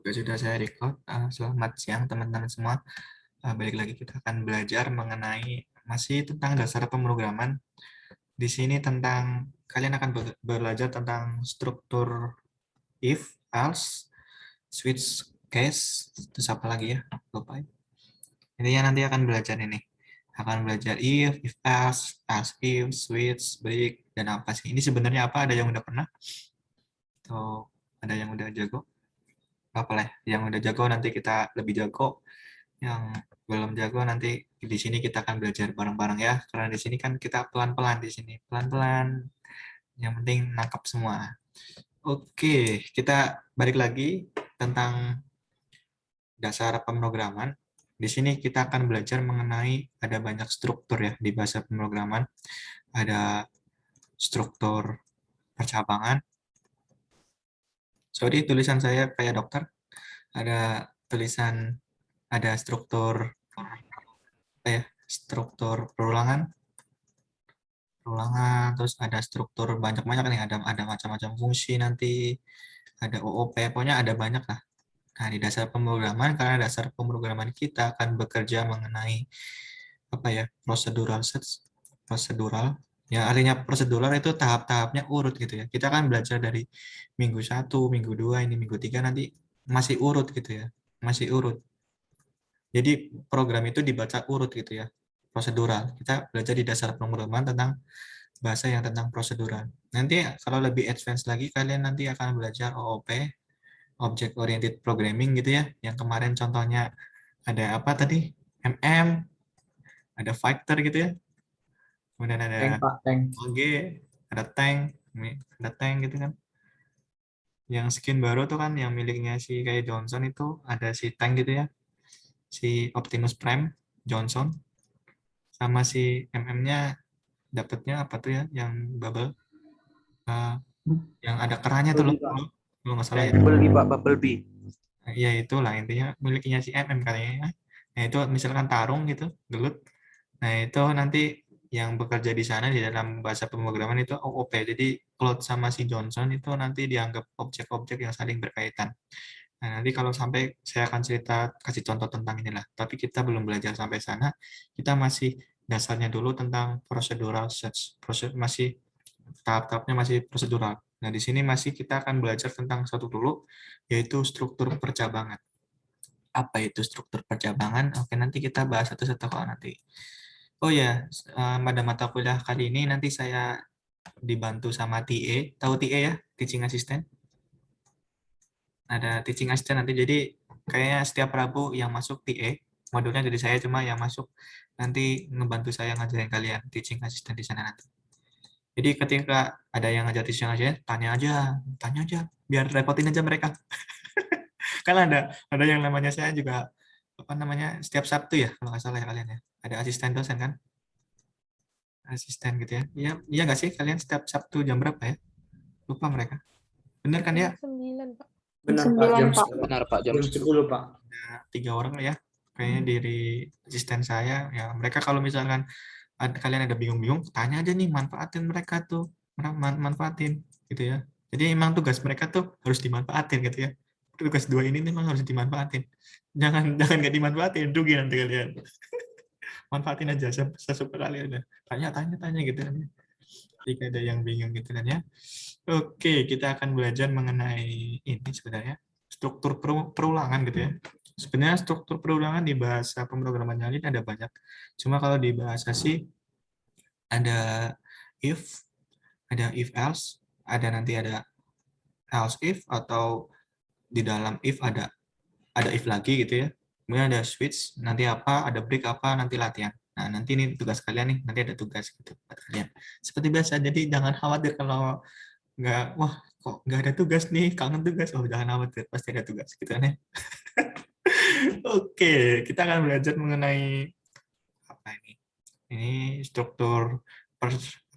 Oke, sudah saya record. Selamat siang teman-teman semua. Balik lagi kita akan belajar mengenai masih tentang dasar pemrograman. Di sini kalian akan belajar tentang struktur if, else, switch case, terus apa lagi ya? Lupa. Intinya nanti akan belajar ini. Akan belajar if else if, switch, break, dan apa sih? Ini sebenarnya apa? Ada yang udah pernah? Atau ada yang udah jago? Apa lah, yang udah jago nanti kita lebih jago, yang belum jago nanti di sini kita akan belajar bareng-bareng ya, karena di sini kan kita pelan-pelan, di sini pelan-pelan, yang penting nangkap semua. Oke, kita balik lagi tentang dasar pemrograman. Di sini kita akan belajar mengenai ada banyak struktur ya di bahasa pemrograman. Ada struktur percabangan. Sorry, tulisan saya kayak dokter. Ada tulisan, ada struktur struktur perulangan, terus ada struktur banyak-banyak nih, ada macam-macam fungsi nanti, ada OOP, pokoknya ada banyak lah. Nah, di dasar pemrograman, karena dasar pemrograman kita akan bekerja mengenai apa ya, prosedural. Ya, artinya prosedural itu tahap-tahapnya urut gitu ya. Kita akan belajar dari minggu 1, minggu 2, ini minggu 3 nanti masih urut gitu ya. Masih urut. Jadi program itu dibaca urut gitu ya, prosedural. Kita belajar di dasar pemrograman tentang bahasa yang tentang prosedural. Nanti kalau lebih advance lagi, kalian nanti akan belajar OOP, Object Oriented Programming gitu ya. Yang kemarin contohnya ada apa tadi? MM, ada Fighter gitu ya. Kemudian Tank, ada Pak, tank. OG, ada tank gitu kan. Yang skin baru tuh kan yang miliknya si kayak Johnson itu ada si tank gitu ya. Si Optimus Prime Johnson sama si MM-nya dapatnya apa tuh ya yang bubble. Eh, yang ada kerannya tuh loh, Bumblebee, Pak. kalau nggak salah Tank ya. Bumblebee, Pak, Bumblebee. Nah, ya itulah intinya miliknya si MM kayaknya ya. Nah itu misalkan tarung gitu, gelut. Nah itu nanti yang bekerja di sana di dalam bahasa pemrograman itu OOP. Jadi Claude sama si Johnson itu nanti dianggap objek-objek yang saling berkaitan. Nah nanti kalau sampai saya akan cerita kasih contoh tentang inilah. Tapi kita belum belajar sampai sana. Kita masih dasarnya dulu tentang procedural search. Masih tahap-tahapnya masih prosedural. Nah, di sini masih kita akan belajar tentang satu dulu, yaitu struktur percabangan. Apa itu struktur percabangan? Oke, nanti kita bahas satu-satu kalau nanti. Oh ya, pada mata kuliah kali ini nanti saya dibantu sama TA. Tahu TA ya? Teaching Assistant. Ada teaching assistant nanti, jadi kayaknya setiap Rabu yang masuk TA. Modulnya dari saya, cuma yang masuk nanti ngebantu saya ngajarin kalian teaching assistant di sana nanti. Jadi ketika ada yang ngajar teaching aja, tanya aja, biar repotin aja mereka. Kan ada yang namanya saya juga apa namanya setiap Sabtu ya, kalau nggak salah ya kalian ya. Ada asisten dosen kan, asisten gitu ya. Iya, iya nggak sih kalian setiap Sabtu jam berapa ya? Lupa mereka. Bener kan ya? Jam 9, Pak. Benar, Pak. 9, Jam Pak. Benar, Pak. Jam 10, Pak. Ada 3 orang ya. Kayaknya dari asisten saya ya. Mereka kalau misalkan kalian ada bingung-bingung, tanya aja nih, manfaatin mereka tuh, manfaatin gitu ya. Jadi emang tugas mereka tuh harus dimanfaatin gitu ya. Tugas 2 ini memang harus dimanfaatin. Jangan jangan nggak dimanfaatin, rugi nanti kalian. Manfaatin aja sesuka kalian ya. Tanya gitu kan ya. Jika ada yang bingung gitu kan ya. Oke, kita akan belajar mengenai ini sebenarnya struktur perulangan gitu ya. Sebenarnya struktur perulangan di bahasa pemrograman yang lain ada banyak. Cuma kalau di bahasa C ada if, ada if else, ada else if, atau di dalam if ada if lagi gitu ya. Kemudian ada switch, nanti apa, ada break apa, nanti latihan. Nah, nanti ini tugas kalian nih, nanti ada tugas gitu buat kalian. Seperti biasa, jadi jangan khawatir kalau nggak, wah kok nggak ada tugas nih, kangen tugas. Oh, jangan khawatir, pasti ada tugas gitu kan ya. Oke, kita akan belajar mengenai apa ini? Ini struktur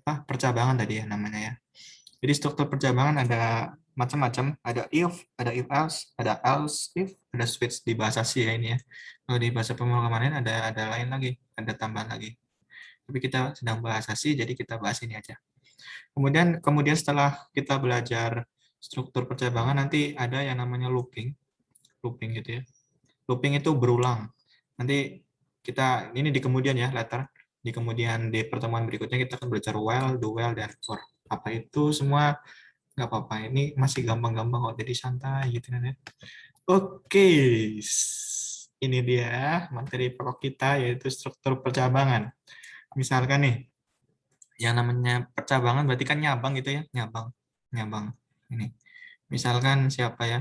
percabangan tadi ya namanya ya. Jadi struktur percabangan ada macam-macam, ada if else, ada else if, ada switch di bahasa C ya ini ya. Kalau di bahasa pemrograman lain ada lain lagi, ada tambahan lagi. Tapi kita sedang bahasa C, jadi kita bahas ini aja. Kemudian setelah kita belajar struktur percabangan, nanti ada yang namanya looping. looping gitu ya. Looping itu berulang. Nanti kita ini di kemudian ya later, di kemudian di pertemuan berikutnya kita akan belajar while, do while, dan for. Apa itu semua nggak apa-apa. Ini masih gampang-gampang kok, jadi santai gitu kan ya. Oke, ini dia materi pokok kita yaitu struktur percabangan. Misalkan nih, yang namanya percabangan berarti kan nyabang gitu ya, nyabang, nyabang. Ini, misalkan siapa ya?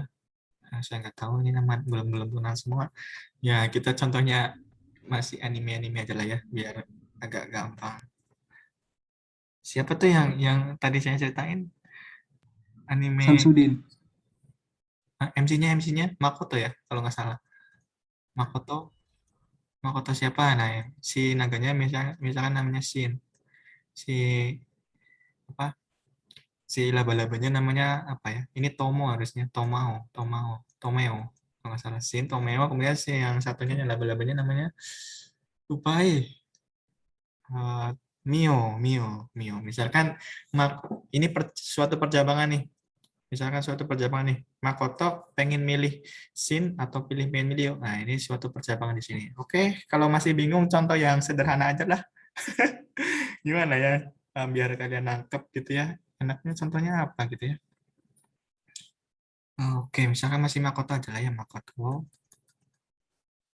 Saya nggak tahu ini nama, belum kenal semua. Ya kita contohnya masih anime-anime aja lah ya, biar agak gampang. Siapa tuh yang tadi saya ceritain anime Samsudin. MC-nya Makoto ya kalau nggak salah. Makoto Makoto siapa? Nah, ya, si naganya misalkan namanya Shin. Si apa? Si laba-labanya namanya apa ya? Ini Tomo harusnya. Tomeo. Kalau nggak salah Shin, Tomeo. Kemudian si yang satunya yang laba-labanya namanya lupa Mio. Misalkan ini suatu percabangan nih. Misalkan suatu percabangan nih. Makoto pengen milih Shin atau pengen milih Yo. Nah, ini suatu percabangan di sini. Oke, kalau masih bingung contoh yang sederhana aja lah. Gimana ya? Biar kalian nangkep gitu ya. Enaknya contohnya apa gitu ya. Oke, misalkan masih Makoto aja lah ya,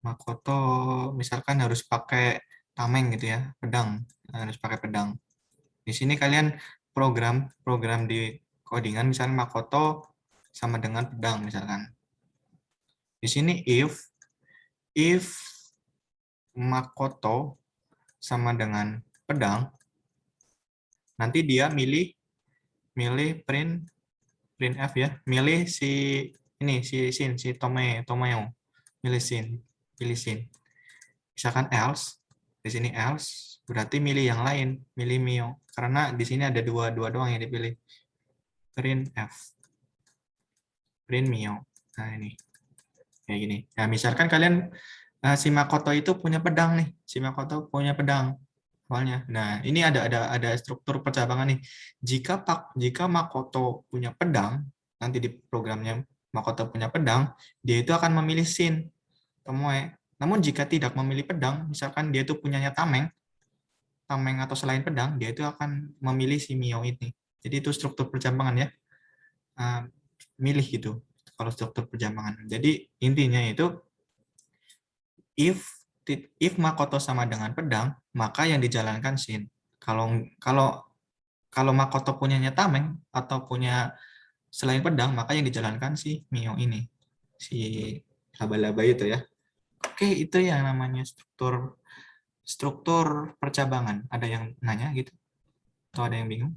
Makoto misalkan harus pakai tameng gitu ya, pedang. Harus pakai pedang. Di sini kalian program di codingan misalnya Makoto sama dengan pedang misalkan. Di sini if Makoto sama dengan pedang, nanti dia milih print F ya, milih si Tomeo, pilih sin. Misalkan else, di sini else berarti milih yang lain, milih Mio karena di sini ada dua doang yang dipilih. Print Mio. Nah, ini kayak gini. Nah, misalkan kalian si Makoto itu punya pedang nih. Si Makoto punya pedang awalnya. Nah, ini ada struktur percabangan nih. Jika Makoto punya pedang, nanti di programnya Makoto punya pedang, dia itu akan memilih Shin, Tomoe. Namun jika tidak memilih pedang, misalkan dia itu punyanya tameng atau selain pedang, dia itu akan memilih si Mio ini. Jadi itu struktur percabangan ya. Milih gitu kalau struktur percabangan. Jadi intinya itu if Makoto sama dengan pedang, maka yang dijalankan Shin. Kalau kalau kalau Makoto punyanya tameng atau punya selain pedang, maka yang dijalankan si Mio ini, si laba-laba itu ya. Oke, itu yang namanya struktur percabangan. Ada yang nanya gitu? Atau ada yang bingung?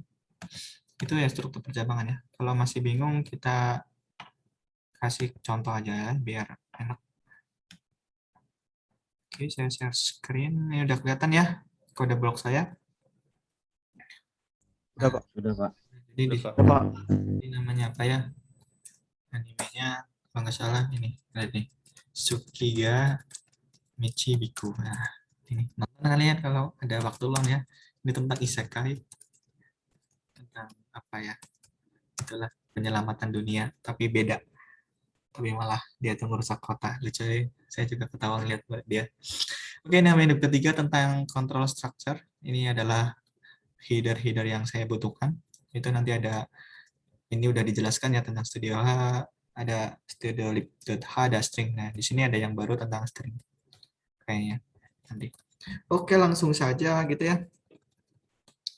Itu ya struktur percabangan ya. Kalau masih bingung, kita kasih contoh aja ya, biar enak. Oke, saya share screen. Ini udah kelihatan ya kode blok saya. Udah, Pak. Sudah, Pak. Jadi ini namanya apa ya? Animenya kalau nggak salah ini, lihat nih. Tsukiga Michibiku. Nah, ini nonton kalian kalau ada waktu luang ya. Ini tentang isekai, tentang apa ya? Itulah penyelamatan dunia, tapi beda. Tapi malah dia tuh merusak kota. Lucu ya. Saya juga ketawa ngeliat dia. Oke, nama yang ketiga tentang control structure. Ini adalah header yang saya butuhkan. Itu nanti ada, ini udah dijelaskan ya tentang studio H, ada studio lib.h, ada string. Nah, di sini ada yang baru tentang string. Kayaknya nanti. Oke, langsung saja gitu ya.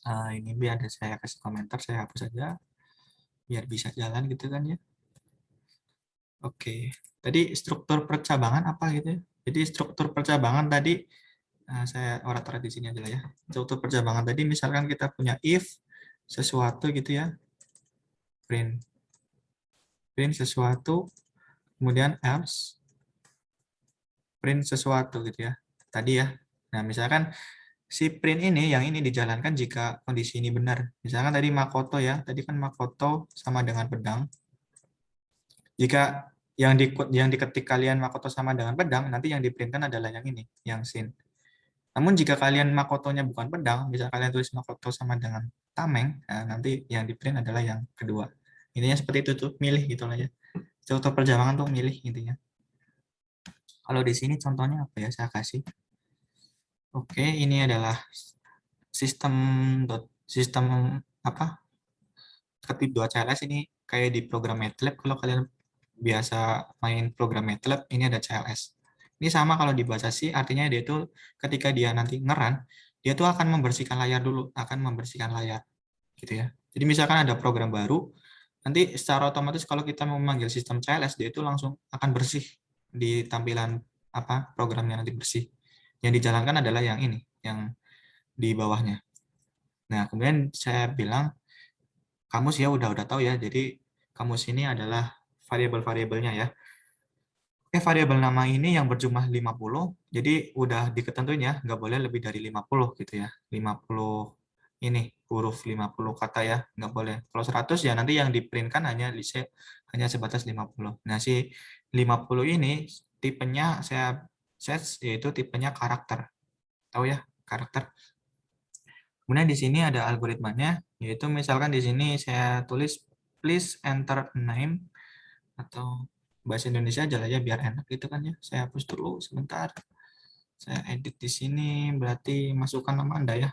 Ini biar saya kasih komentar, saya hapus saja. Biar bisa jalan gitu kan ya. Oke, tadi struktur percabangan apa gitu ya? Jadi struktur percabangan tadi, saya orat-orat di sini aja lah ya. Struktur percabangan tadi misalkan kita punya if sesuatu gitu ya, print sesuatu, kemudian else print sesuatu gitu ya. Tadi ya. Nah, misalkan si print ini yang ini dijalankan jika kondisi ini benar. Misalkan tadi Makoto ya, tadi kan Makoto sama dengan pedang. Jika yang diketik kalian Makoto sama dengan pedang, nanti yang diprintkan adalah yang ini, yang sin. Namun jika kalian Makotonya bukan pedang, bisa kalian tulis Makoto sama dengan tameng, nah, nanti yang diprint adalah yang kedua. Intinya seperti itu tuh, milih gitu aja. Struktur percabangan tuh milih intinya. Kalau di sini contohnya apa ya saya kasih. Oke, ini adalah sistem sistem apa? Ketik 2 CLS ini kayak di program MATLAB. Kalau kalian biasa main program MATLAB, ini ada CLS. Ini sama kalau dibaca sih, artinya dia itu ketika dia nanti ngeran, dia tuh akan membersihkan layar dulu, akan membersihkan layar, gitu ya. Jadi misalkan ada program baru, nanti secara otomatis kalau kita mau memanggil sistem CLS, dia itu langsung akan bersih di tampilan apa programnya nanti bersih. Yang dijalankan adalah yang ini, yang di bawahnya. Nah, kemudian saya bilang kamus ya udah tahu ya. Jadi kamus ini adalah variabel-variabelnya ya. Oke, variabel nama ini yang berjumlah 50, jadi udah diketentuin ya, nggak boleh lebih dari 50 gitu ya. 50 ini huruf 50 kata ya, nggak boleh. Kalau 100 ya nanti yang diprintkan hanya sebatas 50. Nah, si 50 ini tipenya saya set yaitu tipenya karakter. Tahu ya, karakter. Kemudian di sini ada algoritmanya, yaitu misalkan di sini saya tulis please enter name atau bahasa Indonesia aja lah ya biar enak gitu kan ya. Saya hapus dulu sebentar. Saya edit di sini berarti masukkan nama Anda ya.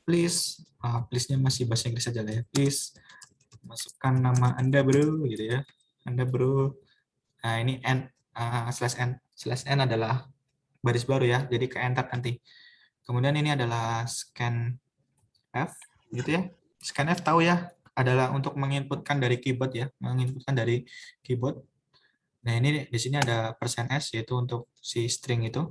Please, please-nya masih bahasa Inggris aja lah ya. Please masukkan nama Anda bro gitu ya. Anda bro. Nah, ini n slash n. Slash n adalah baris baru ya. Jadi ke enter nanti. Kemudian ini adalah scan F gitu ya. Scan F tahu ya, adalah untuk menginputkan dari keyboard ya, menginputkan dari keyboard. Nah, ini di sini ada %s yaitu untuk si string itu.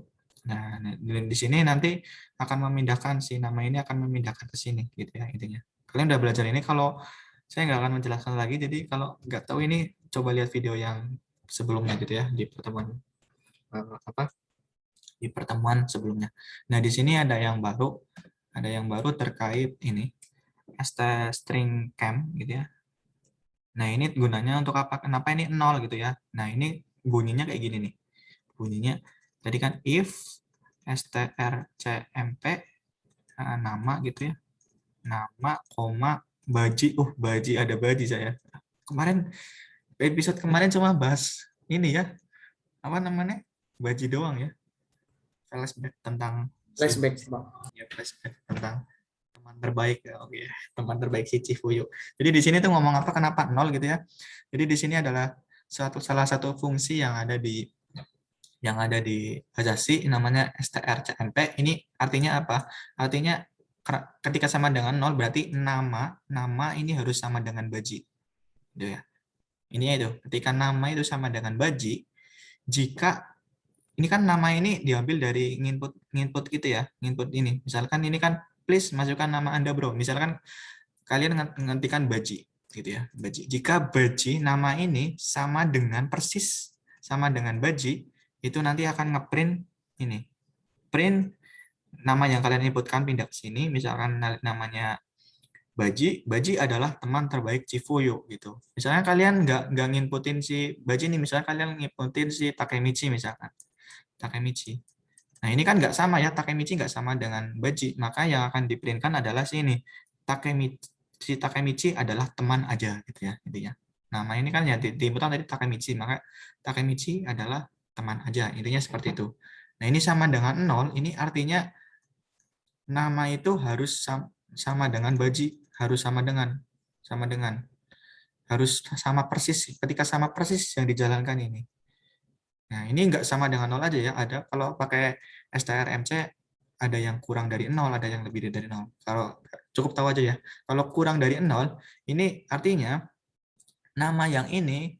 Nah, di sini nanti akan memindahkan si nama ini akan memindahkan ke sini gitu ya intinya. Kalian udah belajar ini, kalau saya nggak akan menjelaskan lagi, jadi kalau nggak tahu ini coba lihat video yang sebelumnya gitu ya di pertemuan apa di pertemuan sebelumnya. Nah, di sini ada yang baru terkait ini string cam gitu ya. Nah, ini gunanya untuk apa? Kenapa ini 0 gitu ya? Nah, ini bunyinya kayak gini nih. Bunyinya tadi kan if strcmp nama gitu ya. Nama, koma, baji. Baji, ada baji saya. Kemarin episode kemarin cuma bahas ini ya. Apa namanya? Baji doang ya. Flashback tentang si Flashback, Pak. ya, flashback tentang teman terbaik ya. Oke, teman terbaik si Cifuyu. Jadi di sini tuh ngomong apa kenapa 0 gitu ya. Jadi di sini adalah salah satu fungsi yang ada di Hajasi namanya strcmp. Ini artinya apa? Artinya ketika sama dengan 0 berarti nama ini harus sama dengan baji. Gitu ya. Ini itu, ketika nama itu sama dengan baji, jika ini kan nama ini diambil dari nginput gitu ya, nginput ini. Misalkan ini kan please masukkan nama Anda bro. Misalkan kalian ngetikkan baji gitu ya, baji. Jika baji nama ini sama dengan persis sama dengan baji, itu nanti akan ngeprint ini. Print nama yang kalian inputkan pindah ke sini, misalkan namanya Baji, Baji adalah teman terbaik Cifuyo gitu. Misalnya kalian nggak nginputin si Baji nih, misalnya kalian nginputin si Takemichi misalkan. Takemichi. Nah, ini kan nggak sama ya, Takemichi nggak sama dengan Baji, maka yang akan diprintkan adalah si ini. Takemichi, si Takemichi adalah teman aja gitu ya intinya. Nama ini kan ya diinputkan tadi Takemichi, maka Takemichi adalah teman aja, intinya seperti itu. Nah, ini sama dengan 0, ini artinya nama itu harus sama dengan baji, harus sama dengan harus sama persis. Ketika sama persis yang dijalankan ini. Nah, ini enggak sama dengan 0 aja ya. Ada kalau pakai strmc ada yang kurang dari 0, ada yang lebih dari 0. Kalau cukup tahu aja ya. Kalau kurang dari 0, ini artinya nama yang ini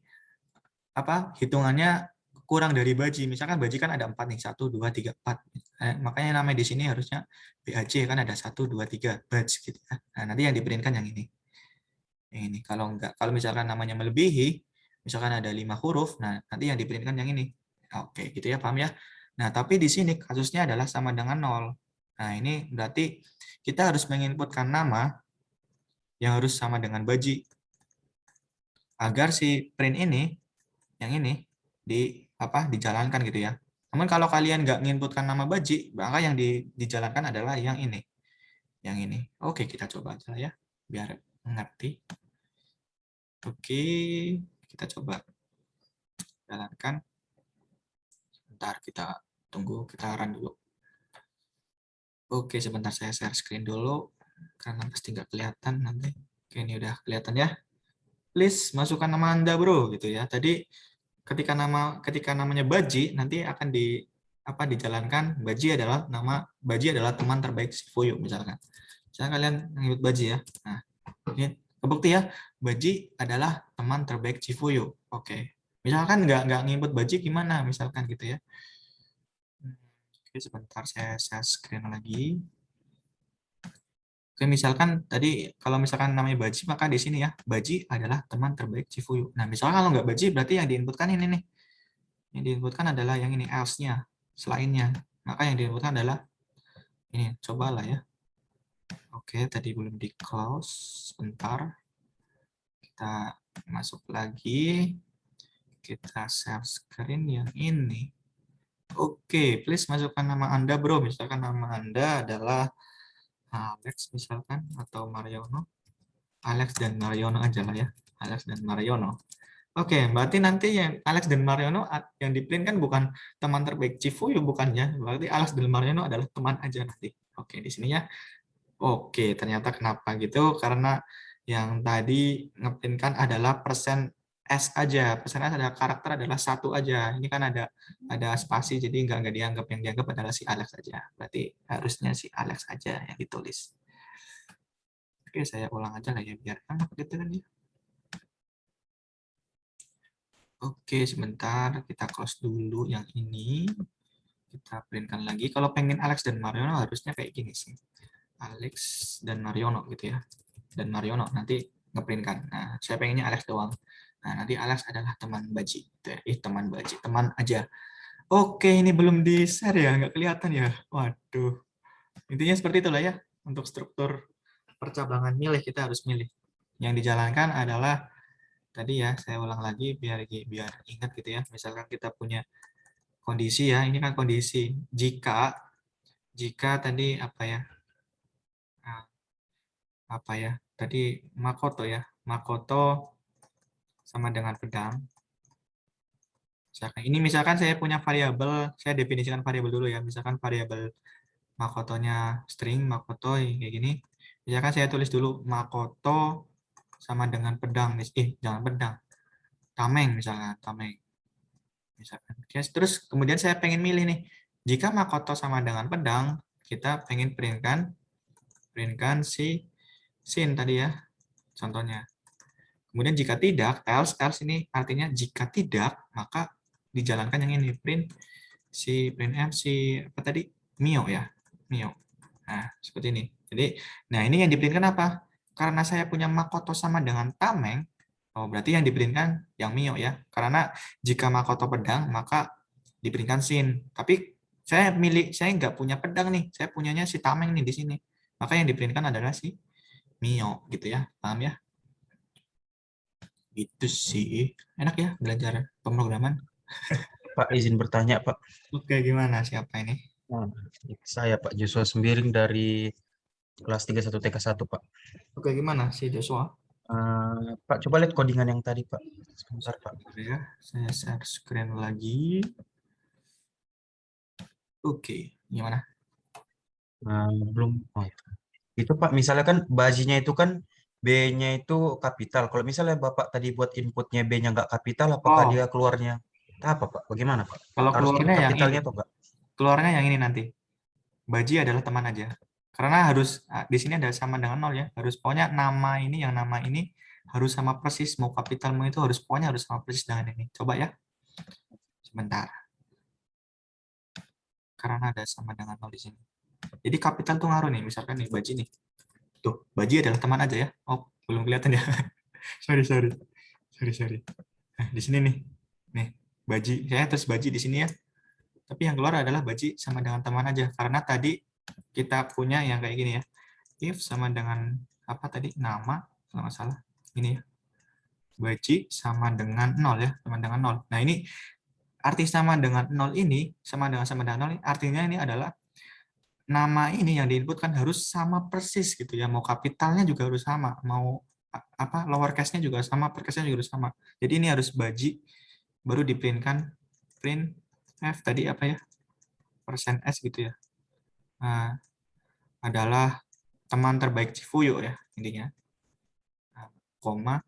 hitungannya kurang dari baji. Misalkan baji kan ada 4 nih, 1 2 3 4. Makanya namanya di sini harusnya BAJ kan ada 1 2 3 batch gitu ya. Nah, nanti yang diprintkan yang ini. Yang ini. Kalau misalkan namanya melebihi, misalkan ada 5 huruf, nah nanti yang diprintkan yang ini. Oke, gitu ya, paham ya? Nah, tapi di sini kasusnya adalah sama dengan 0. Nah, ini berarti kita harus menginputkan nama yang harus sama dengan baji agar si print ini yang ini dijalankan gitu ya. Namun kalau kalian nggak menginputkan nama baji, maka yang dijalankan adalah yang ini. Yang ini. Oke, kita coba aja ya, biar mengerti. Oke, kita coba jalankan. Sebentar. sebentar, kita tunggu, kita run dulu. Oke, sebentar saya share screen dulu, karena pasti nggak kelihatan nanti. Oke, ini udah kelihatan ya. Please masukkan nama Anda, bro, gitu ya. Tadi ketika namanya Baji, nanti akan dijalankan. Baji adalah teman terbaik si Fuyu, misalkan. Misalkan kalian ngikut Baji ya. Nah, ini kebukti ya, Baji adalah teman terbaik Cifuyu. Oke. Misalkan nggak ngikut Baji gimana? Misalkan gitu ya. Oke, sebentar saya share screen lagi. Oke, misalkan tadi kalau misalkan namanya Baji, maka di sini ya, Baji adalah teman terbaik Cifuyu. Nah, misalkan kalau nggak Baji, berarti yang diinputkan ini nih. Yang diinputkan adalah yang ini, else-nya, selainnya. Maka yang diinputkan adalah ini, cobalah ya. Oke, tadi belum di close, sebentar. Kita masuk lagi. Kita share screen yang ini. Oke, please masukkan nama Anda, bro. Misalkan nama Anda adalah Alex, misalkan, atau Mariono. Alex dan Mariono aja lah ya. Alex dan Mariono. Oke, berarti nanti yang Alex dan Mariono yang di-print kan bukan teman terbaik Cifuyu, bukannya. Berarti Alex dan Mariono adalah teman aja nanti. Oke, di sini ya. Oke, ternyata kenapa gitu? Karena yang tadi ngeprint kan adalah persen S aja. Persen S ada karakter adalah 1 aja. Ini kan ada spasi, jadi nggak dianggap. Yang dianggap adalah si Alex aja. Berarti harusnya si Alex aja yang ditulis. Oke, saya ulang aja lah ya, biar enak gitu kan ya. Oke, sebentar. Kita close dulu yang ini. Kita printkan lagi. Kalau pengen Alex dan Mariono harusnya kayak gini sih. Alex dan Mariono gitu ya. Dan Mariono nanti ngeprintkan. Nah, saya pengennya Alex doang. Nah, nanti Alex adalah teman Baji. Teman Baji, teman aja. Oke, ini belum di-share ya, nggak kelihatan ya. Waduh. Intinya seperti itulah ya. Untuk struktur percabangan milih, kita harus milih. Yang dijalankan adalah, tadi ya, saya ulang lagi biar ingat gitu ya. Misalkan kita punya kondisi ya, ini kan kondisi. Jika tadi apa ya, tadi Makoto ya, Makoto sama dengan pedang. Misalkan saya punya variabel, saya definisikan variabel dulu ya, misalkan variabel Makotonya string, Makoto kayak gini. Misalkan saya tulis dulu Makoto sama dengan pedang, jangan pedang, tameng misalkan, tameng. Misalkan. Terus kemudian saya pengen milih nih, jika Makoto sama dengan pedang, kita pengen printkan si sin tadi ya, contohnya. Kemudian jika tidak, else ini artinya jika tidak, maka dijalankan yang ini, print M, apa tadi? Mio ya, Mio. Nah, seperti ini. Jadi, nah ini yang diprintkan apa? Karena saya punya Makoto sama dengan tameng, oh berarti yang diprintkan yang Mio ya. Karena jika Makoto pedang, maka diprintkan sin. Tapi saya nggak punya pedang nih, saya punyanya si tameng nih di sini. Maka yang diprintkan adalah si Mio gitu ya. Paham ya? Gitu sih. Enak ya belajar pemrograman. Pak, izin bertanya, Pak. Oke, gimana? Siapa ini? Saya, Pak Joshua Sembiring dari kelas 31 TK1, Pak. Oke, gimana si Joshua? Pak, coba lihat codingan yang tadi, Pak. Sebentar, Pak. Ya, saya share screen lagi. Oke, gimana? Belum. Oh, itu, Pak, misalnya kan bajinya itu kan B-nya itu kapital. Kalau misalnya Bapak tadi buat inputnya B-nya nggak kapital, apakah dia Oh, keluarnya apa, Pak? Bagaimana, Pak? kalau Harus keluarnya yang ini. kapitalnya atau enggak? Keluarnya yang ini nanti. Baji adalah teman aja. Karena harus di sini ada sama dengan 0 ya. Harus pokoknya nama ini harus sama persis. Mau kapitalmu itu pokoknya harus sama persis dengan ini. Coba ya. Sebentar. Karena ada sama dengan 0 di sini. Jadi kapital tuh ngaruh nih. Misalkan nih Baji nih. Tuh, Baji adalah teman aja ya. Oh, belum kelihatan ya. sorry. Nah, di sini nih. Nih, Baji. Saya terus Baji di sini ya. Tapi yang keluar adalah Baji sama dengan teman aja. Karena tadi kita punya yang kayak gini ya. If sama dengan apa tadi? Nama, kalau nggak salah. Ini ya. Baji sama dengan 0 ya. Sama dengan 0. Nah, ini arti sama dengan 0 ini, sama dengan 0, artinya ini adalah nama ini yang diinputkan harus sama persis gitu ya. Mau kapitalnya juga harus sama. Mau apa lowercase-nya juga sama, uppercase-nya juga harus sama. Jadi ini harus Baji baru diprintkan print F tadi apa ya? Persen S gitu ya. Nah, adalah teman terbaik Cifuyo ya intinya. Nah, koma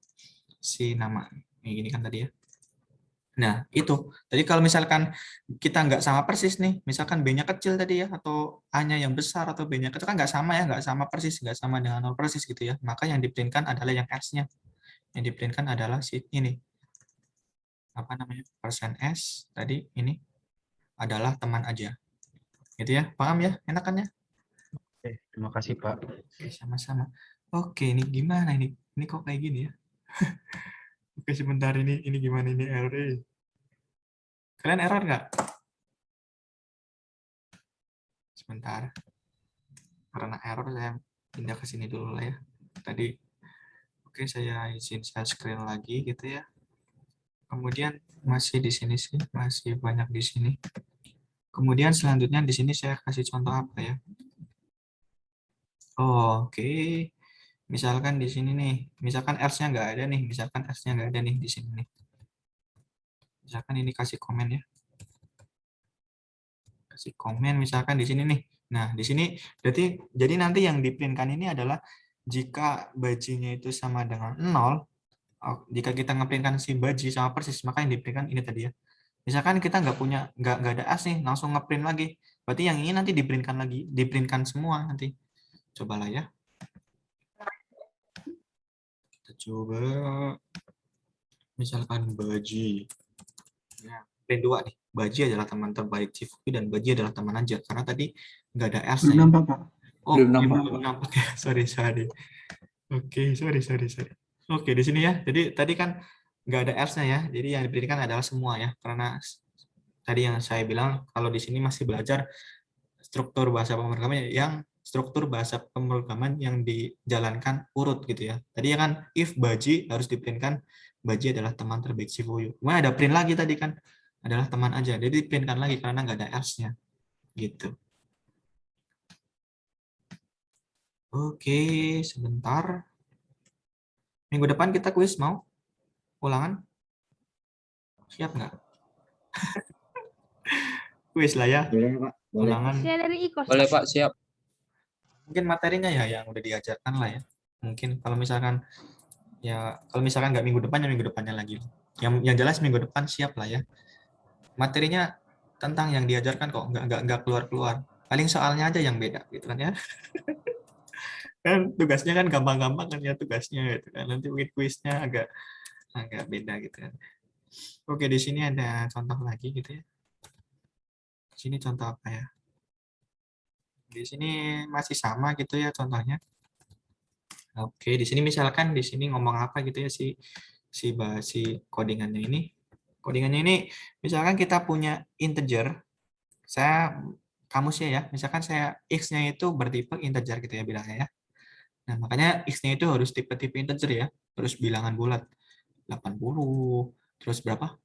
si nama. Ini gini kan tadi ya. Nah, itu. Jadi kalau misalkan kita nggak sama persis nih, misalkan B-nya kecil tadi ya, atau A-nya yang besar, atau B-nya kecil, kan nggak sama ya, nggak sama persis, nggak sama dengan 0 persis gitu ya. Maka yang diprintkan adalah yang S-nya. Yang diprintkan adalah si ini. Apa namanya? Persen S, tadi ini adalah teman aja. Gitu ya, paham ya? Enak kan ya? Oke, terima kasih Pak. Oke, sama-sama. Oke, ini gimana ini? Ini kok kayak gini ya? Oke, sebentar ini gimana ini error? Kalian error nggak? Sebentar. Karena error saya pindah ke sini dulu lah ya. Tadi, oke saya izin share screen lagi gitu ya. Kemudian masih di sini sih, masih banyak di sini. Kemudian selanjutnya di sini saya kasih contoh apa ya? Oh, oke. Misalkan di sini nih, misalkan else-nya nggak ada nih, misalkan else-nya nggak ada nih di sini nih. Misalkan ini kasih komen ya. Kasih komen misalkan di sini nih. Nah, di sini berarti jadi nanti yang diprintkan ini adalah jika bajinya itu sama dengan 0, jika kita ngeprintkan si baji sama persis, maka yang diprintkan ini tadi ya. Misalkan kita nggak ada as nih, langsung ngeprint lagi. Berarti yang ini nanti diprintkan lagi, diprintkan semua nanti. Cobalah ya. Kita coba misalkan baji. Ya, print 2 nih. Baji adalah teman terbaik Cifuki dan Baji adalah teman aja. Karena tadi nggak ada Belum as-nya ya. nampak, Pak. Oh, Belum nampak. belum nampak ya. Sorry. Oke, sorry. Oke, di sini ya. Jadi tadi kan nggak ada else-nya ya. Jadi yang diberikan adalah semua ya. Karena tadi yang saya bilang kalau di sini masih belajar struktur bahasa pemrograman yang dijalankan urut gitu ya. Tadi ya kan if Baji harus diprintkan Baji adalah teman terbaik Cifuyu. Kemudian ada print lagi tadi kan adalah teman aja. Jadi diprintkan lagi karena nggak ada else-nya gitu. Oke, sebentar. Minggu depan kita kuis mau? Ulangan? Siap nggak? Kuis lah ya. Boleh, Pak. Boleh. Ulangan. Saya dari Iko. Boleh Pak, siap. Mungkin materinya ya yang udah diajarkan lah ya. Mungkin kalau misalkan nggak minggu depan ya minggu depannya lagi. Yang jelas minggu depan siap lah ya. Materinya tentang yang diajarkan kok nggak keluar. Paling soalnya aja yang beda gitu kan ya. Kan tugasnya kan gampang-gampang kan ya tugasnya gitu kan. Nanti mungkin kuisnya agak beda gitu kan. Oke, di sini ada contoh lagi gitu ya. Di sini contoh apa ya? Di sini masih sama gitu ya contohnya. Oke, di sini misalkan di sini ngomong apa gitu ya si codingannya ini. Codingannya ini misalkan kita punya integer. Kamusnya ya, misalkan saya x-nya itu bertipe integer gitu ya bilangnya ya. Nah, makanya x-nya itu harus tipe-tipe integer ya. Terus bilangan bulat 80, terus berapa?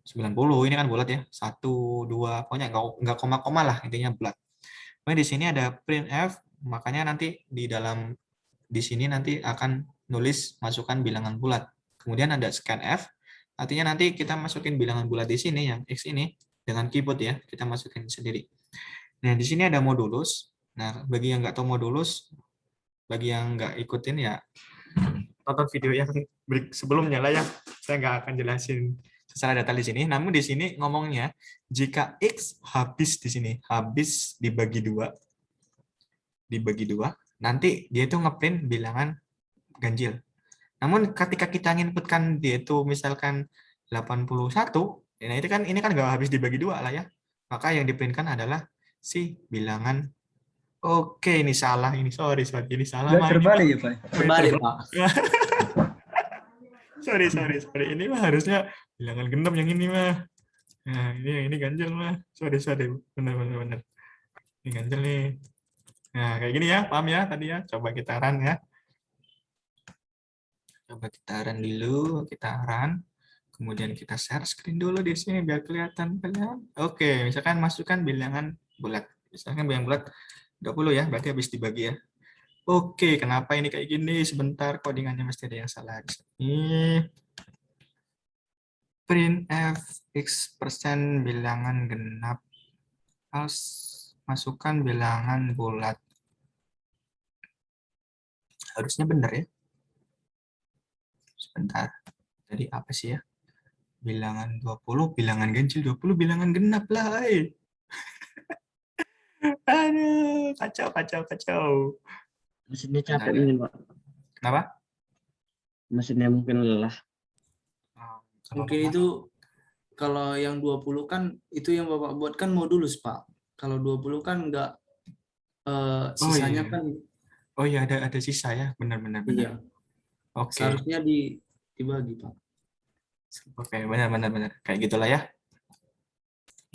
90, ini kan bulat ya. 1, 2, pokoknya nggak koma-koma lah, intinya bulat. Nah, di sini ada printf, makanya nanti di sini nanti akan nulis masukkan bilangan bulat. Kemudian ada scanf, artinya nanti kita masukin bilangan bulat di sini yang x ini dengan keyboard ya, kita masukin sendiri. Nah, di sini ada modulus. Nah, bagi yang nggak tahu modulus, bagi yang nggak ikutin ya tonton video yang sebelumnya lah ya. Saya nggak akan jelasin secara detail di sini. Namun di sini ngomongnya jika x habis di sini, habis dibagi dua, nanti dia itu ngeprint bilangan ganjil. Namun ketika kita inputkan dia itu misalkan 81, nah itu kan ini kan nggak habis dibagi dua lah ya. Maka yang diprintkan adalah si bilangan. Oke, ini salah, ini sorry, ini salah. Nggak terbalik ya, Pak? Terbalik Pak. sorry. Ini mah harusnya bilangan genap yang ini mah. Nah, ini ganjil mah. Sorry. Benar. Ini ganjil nih. Nah, kayak gini ya, paham ya tadi ya. Coba kita run ya. Coba kita run dulu, kemudian kita share screen dulu di sini biar kelihatan kalian. Oke, misalkan masukkan bilangan bulat. Misalkan bilangan bulat 20 ya, berarti habis dibagi ya. Oke, kenapa ini kayak gini? Sebentar, codingannya mesti ada yang salah di sini. print f x persen bilangan genap, harus masukkan bilangan bulat. Harusnya benar ya. Sebentar. Jadi apa sih ya? Bilangan 20, bilangan ganjil 20, bilangan genap lah. Aduh, kacau, kacau, kacau. Mesinnya Bentar capek ya. mungkin, Pak. Kenapa? Mesinnya mungkin lelah. Kalau Mungkin lelah. itu kalau yang 20 kan itu yang Bapak buat kan modulus, Pak. Kalau 20 kan enggak Oh sisanya iya. kan Oh iya, ada sisa ya. Benar-benar benar. iya. Oke. Seharusnya dibagi, Pak. Oke, benar-benar benar. Kayak gitulah ya.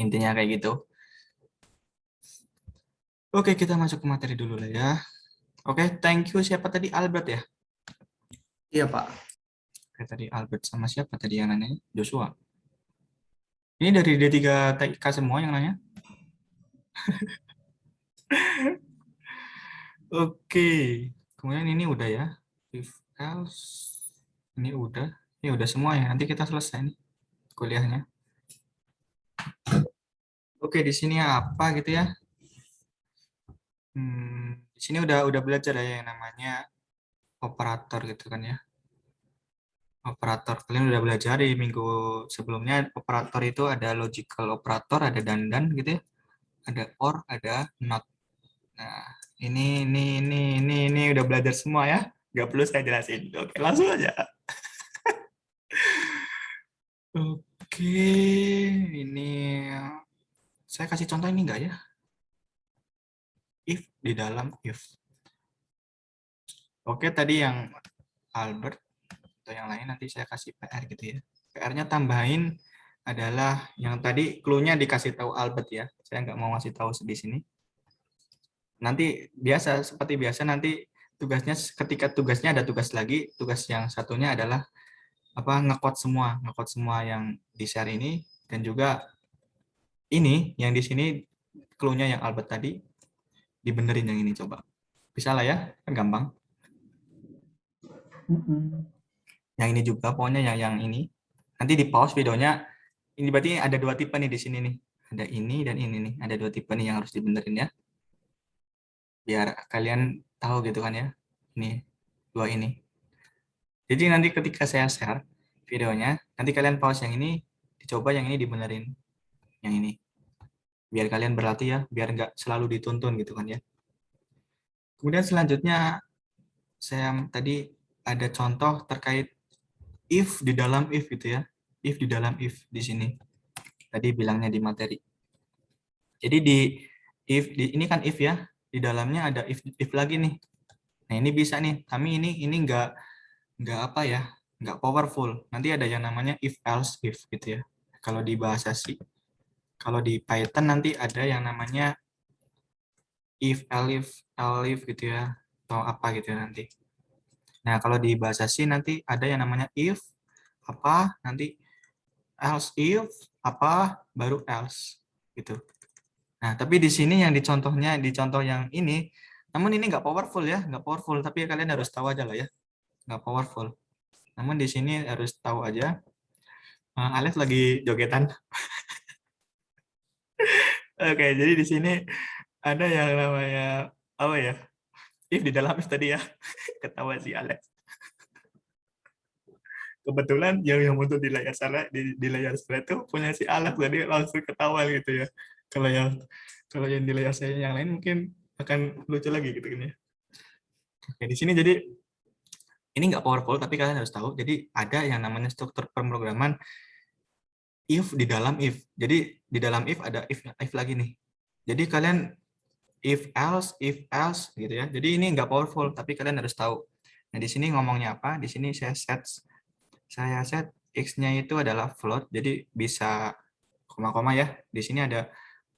Intinya kayak gitu. Oke, kita masuk ke materi dulu lah ya. Oke, thank you. Siapa tadi? Albert ya? Iya, Pak. Oke, tadi Albert sama siapa tadi yang nanya? Joshua. Ini dari D3 TIK semua yang nanya? Oke. Kemudian ini udah ya. If else. Ini udah. Ini udah semua ya. Nanti kita selesai nih kuliahnya. Oke, di sini apa gitu ya? Di sini udah belajar ya yang namanya operator gitu kan ya. Operator. Kalian udah belajar di minggu sebelumnya. Operator itu ada logical operator, ada dan gitu ya. Ada or, ada not. Nah, ini udah belajar semua ya. Nggak perlu saya jelasin. Oke, langsung aja. Oke, ini saya kasih contoh ini enggak ya? If di dalam if. Oke, tadi yang Albert atau yang lain nanti saya kasih PR gitu ya. PR-nya tambahin adalah yang tadi clue-nya dikasih tahu Albert ya. Saya nggak mau ngasih tahu di sini. Nanti biasa seperti biasa nanti tugasnya ketika tugasnya ada tugas lagi, tugas yang satunya adalah apa ngekod semua yang di share ini dan juga ini yang di sini clue-nya yang Albert tadi dibenerin yang ini coba. Bisa lah ya, kan gampang. Yang ini juga pokoknya yang ini. Nanti di pause videonya. Ini berarti ada dua tipe nih di sini nih. Ada ini dan ini nih. Ada dua tipe nih yang harus dibenerin ya. Biar kalian tahu gitu kan ya. Ini dua ini. Jadi nanti ketika saya share videonya, nanti kalian pause yang ini, dicoba yang ini dibenerin. Yang ini. Biar kalian berlatih ya, biar nggak selalu dituntun gitu kan ya. Kemudian selanjutnya saya tadi ada contoh terkait if di dalam if gitu ya. If di dalam if di sini. Tadi bilangnya di materi. Jadi ini kan if ya, di dalamnya ada if lagi nih. Nah, ini bisa nih, tapi ini nggak apa ya, nggak powerful. Nanti ada yang namanya if else if gitu ya. Kalau di bahasa C. Kalau di Python nanti ada yang namanya if elif gitu ya, atau apa gitu ya nanti. Nah, kalau di bahasa C nanti ada yang namanya if apa, nanti else if apa, baru else gitu. Nah, tapi di sini yang di contoh yang ini, namun ini nggak powerful ya, nggak powerful, tapi kalian harus tahu aja lah ya, nggak powerful. Namun di sini harus tahu aja. Alex lagi jogetan. Oke, jadi di sini ada yang namanya apa ya? If di dalam if tadi ya, ketawa si Alex. Kebetulan yang muncul di layar sana di layar saya itu punya si Alex, jadi langsung ketawa gitu ya. Kalau yang di layar saya yang lain mungkin akan lucu lagi gitu kan ya. Oke, di sini jadi ini nggak powerful tapi kalian harus tahu. Jadi ada yang namanya struktur pemrograman if di dalam if. Jadi di dalam if ada if lagi nih. Jadi kalian if else gitu ya. Jadi ini nggak powerful tapi kalian harus tahu. Nah, di sini ngomongnya apa? Di sini saya set x-nya itu adalah float. Jadi bisa koma-koma ya. Di sini ada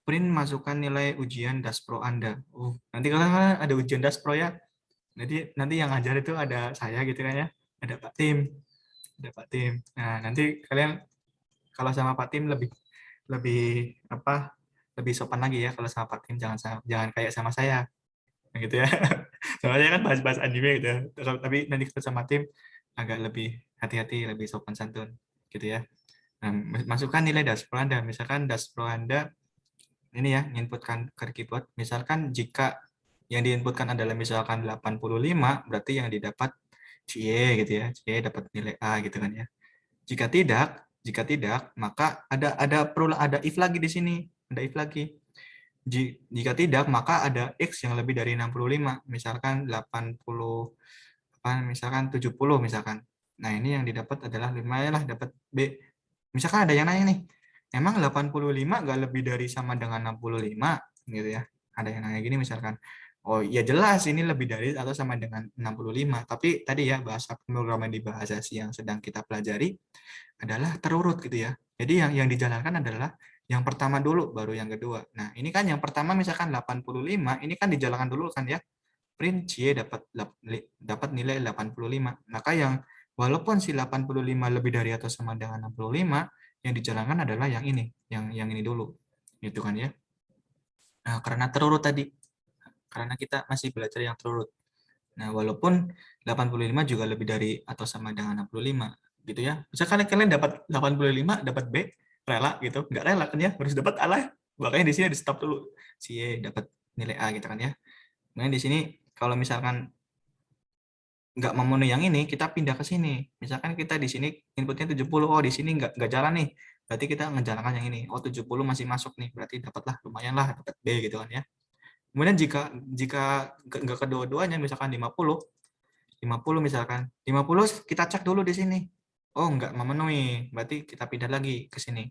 print masukkan nilai ujian Daspro Anda. Nanti kalian ada ujian Daspro ya. Nanti yang ngajar itu ada saya gitu kan ya. Ada Pak Tim. Nah, nanti kalian kalau sama Pak Tim lebih lebih sopan lagi ya kalau sama Pak Tim, jangan kayak sama saya gitu ya. Soalnya kan bahas-bahas anime gitu ya. Tapi nanti kita sama tim agak lebih hati-hati, lebih sopan santun gitu ya. Nah, masukkan nilai dashboard Anda. Misalkan dashboard Anda ini ya, inputkan ke keyboard. Misalkan jika yang diinputkan adalah misalkan 85, berarti yang didapat CE gitu ya. CE dapat nilai A gitu kan ya. Jika tidak, maka ada if lagi di sini. Ada if lagi. Jika tidak, maka ada X yang lebih dari 65. Misalkan 80, misalkan 70 misalkan. Nah, ini yang didapat adalah 5 lah, dapat B. Misalkan ada yang nanya nih, emang 85 nggak lebih dari sama dengan 65 gitu ya. Ada yang nanya gini misalkan, oh ya jelas ini lebih dari atau sama dengan 65. Tapi tadi ya bahasa pemrograman di bahasa C yang sedang kita pelajari adalah terurut gitu ya. Jadi yang dijalankan adalah yang pertama dulu baru yang kedua. Nah, ini kan yang pertama misalkan 85, ini kan dijalankan dulu kan ya. Print C dapat nilai 85. Maka yang walaupun si 85 lebih dari atau sama dengan 65, yang dijalankan adalah yang ini, yang ini dulu. Gitu kan ya. Nah, karena terurut tadi. Karena kita masih belajar yang terurut. Nah, walaupun 85 juga lebih dari atau sama dengan 65 gitu ya. Misalkan kalian dapat 85, dapat B, rela gitu. Nggak rela kan ya, harus dapat A lah. Makanya di sini di stop dulu. Si Y dapat nilai A gitu kan ya. Kemudian di sini kalau misalkan nggak memenuhi yang ini, kita pindah ke sini. Misalkan kita di sini inputnya 70, oh di sini nggak jalan nih. Berarti kita ngejalankan yang ini. Oh 70 masih masuk nih, berarti dapatlah lumayan lah, dapat B gitu kan ya. Kemudian jika nggak kedua-duanya, misalkan 50 misalkan. 50 kita cek dulu di sini. Oh nggak memenuhi, berarti kita pindah lagi ke sini.